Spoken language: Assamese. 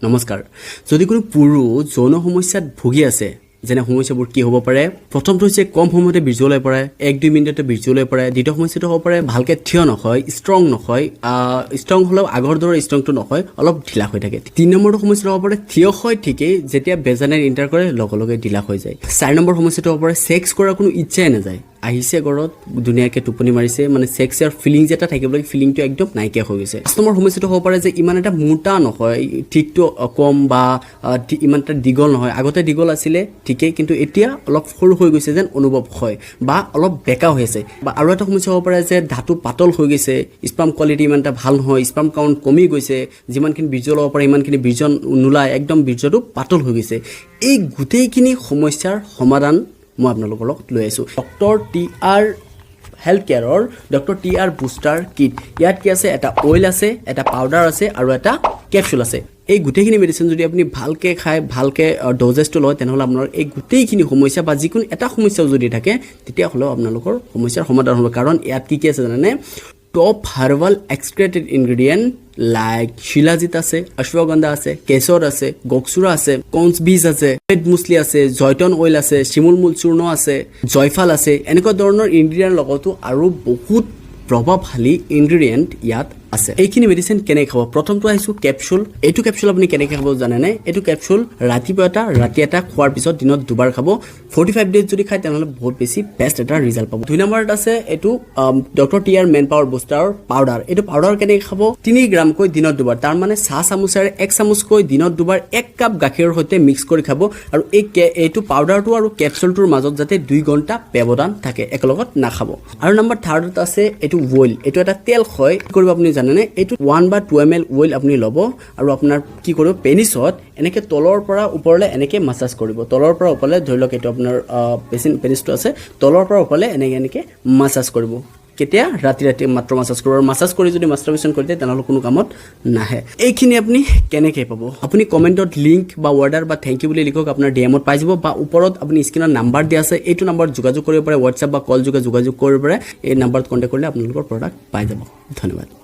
নমস্কাৰ যদি কোনো পুৰুষ যৌন সমস্যাত ভুগি আছে যেনে সমস্যাবোৰ কি হ'ব পাৰে প্ৰথমটো হৈছে কম সময়তে বীৰ্য ওলাই পৰে 1-2 মিনিটতে বীৰ্য ওলাই পৰে দ্বিতীয় সমস্যাটো হ'ব পাৰে ভালকে থিয় নহয় ষ্ট্ৰং নহয় ষ্ট্ৰং হ'লেও আগৰ দৰে ষ্ট্ৰংটো নহয় অলপ ঢিলা হৈ থাকে 3 নম্বৰটো সমস্যাটো হ'ব পাৰে থিয় হয় ঠিকই যেতিয়া বেজানাইট ইণ্টাৰ কৰে লগে ঢিলা হৈ যায় 4 নম্বৰ সমস্যাটো হ'ব পাৰে সেক্স কৰাৰ কোনো ইচ্ছাই নাযায় আহিছে ঘৰত ধুনীয়াকৈ টোপনি মাৰিছে মানে সেক্সৰ ফিলিং যেটা থাকিব লাগে ফিলিংটো একদম নাইকিয়া হৈ গৈছে কাষ্টমাৰ সমস্যাটো হ'ব পাৰে যে ইমান এটা মোটা নহয় ঠিকটো কম বা ইমান এটা দীঘল নহয় আগতে দীঘল আছিলে ঠিকই কিন্তু এতিয়া অলপ সৰু হৈ গৈছে যেন অনুভৱ হয় বা অলপ বেকা হৈ আছে বা আৰু এটা সমস্যা হ'ব পাৰে যে ধাতু পাতল হৈ গৈছে স্পাম কোৱালিটি ইমান এটা ভাল নহয় স্পাম কাউণ্ট কমি গৈছে যিমানখিনি বীৰ্য ল'ব পাৰে ইমানখিনি বীৰ্য নোলায় একদম বীৰ্যটো পাতল হৈ গৈছে এই গোটেইখিনি সমস্যাৰ সমাধান মই আপোনালোকৰ লগত লৈ আছোঁ Dr.T.R. Health কেয়াৰৰ Dr.T.R. Booster kit ইয়াত কি আছে এটা অইল আছে এটা পাউডাৰ আছে আৰু এটা কেপচুল আছে এই গোটেইখিনি মেডিচিন যদি আপুনি ভালকৈ খায় ভালকৈ ড'জেছটো লয় তেনেহ'লে আপোনাৰ এই গোটেইখিনি সমস্যা বা যিকোনো এটা সমস্যাও যদি থাকে তেতিয়াহ'লেও আপোনালোকৰ সমস্যাৰ সমাধান হ'ব কাৰণ ইয়াত কি আছে জানেনে টপ হাৰ্বাল এক্সক্ৰেটেড ইনগ্ৰেডিয়েণ্ট লাইক শিলাজিত আছে অশ্বগন্ধা আছে কেশৰ আছে গকচুৰা আছে কঞ্চ বীজ আছে ৰেড মুছলি আছে জয়তন অইল আছে শিমুল মূল চূৰ্ণ আছে জয়ফাল আছে এনেকুৱা ধৰণৰ ইনগ্ৰেডিয়েণ্ট লগতো আৰু বহুত প্ৰভাৱশালী ইনগ্ৰেডিয়েণ্ট ইয়াত আছে এইখিনি মেডিচিন কেনে খাব প্ৰথমটো আহিছো কেপচুল এইটো কেপচুল আপুনি কেনেকৈ খাব জানেনে এইটো কেপচুল ৰাতিপুৱা এটা ৰাতি এটা খোৱাৰ পিছত দিনত দুবাৰ খাব 45 ডেজ যদি খায় তেনেহ'লে বহুত বেছি বেষ্ট এটা ৰিজাল্ট পাব 2 নম্বৰত আছে এইটো Dr.T.R. Men power booster powder এইটো পাউডাৰ কেনেকৈ খাব 3 গ্ৰামকৈ দিনত দুবাৰ তাৰ মানে চাহ চামুচেৰে 1 চামুচকৈ দিনত দুবাৰ 1 কাপ গাখীৰৰ সৈতে মিক্স কৰি খাব আৰু এইটো পাউডাৰটো আৰু কেপচুলটোৰ মাজত যাতে 2 ঘণ্টা ব্যৱধান থাকে একেলগত নাখাব আৰু নম্বৰ 3ত আছে এইটো অইল এইটো এটা তেল হয় কি কৰিব আপুনি জানেনে এইটো 1 বা 2 ml অইল আপুনি ল'ব আৰু আপোনাৰ কি কৰিব পেনিছত এনেকৈ তলৰ পৰা ওপৰলৈ এনেকৈ মাছাজ কৰিব তলৰ পৰা ওপৰলৈ ধৰি লওক এইটো আপোনাৰ পেনিছটো আছে তলৰ পৰা ওপৰলৈ এনেকৈ মাছাজ কৰিব কেতিয়া ৰাতি মাত্ৰ মাছাজ কৰিব আৰু মাছাজ কৰি যদি মাষ্টাৰবেশ্যন কৰি দিয়ে তেনেহ'লে কোনো কামত নাহে এইখিনি আপুনি কেনেকৈ পাব আপুনি কমেণ্টত লিংক বা অৰ্ডাৰ বা থেংক ইউ বুলি লিখক আপোনাৰ ডিএমত পাই যাব বা ওপৰত আপুনি স্ক্ৰীনত নাম্বাৰ দিয়া আছে এইটো নাম্বাৰত যোগাযোগ কৰিব পাৰে হোৱাটছআপ বা কল যোগে যোগাযোগ কৰিব পাৰে এই নাম্বাৰত কণ্টেক্ট কৰিলে আপোনালোকৰ প্ৰডাক্ট পাই যাব ধন্যবাদ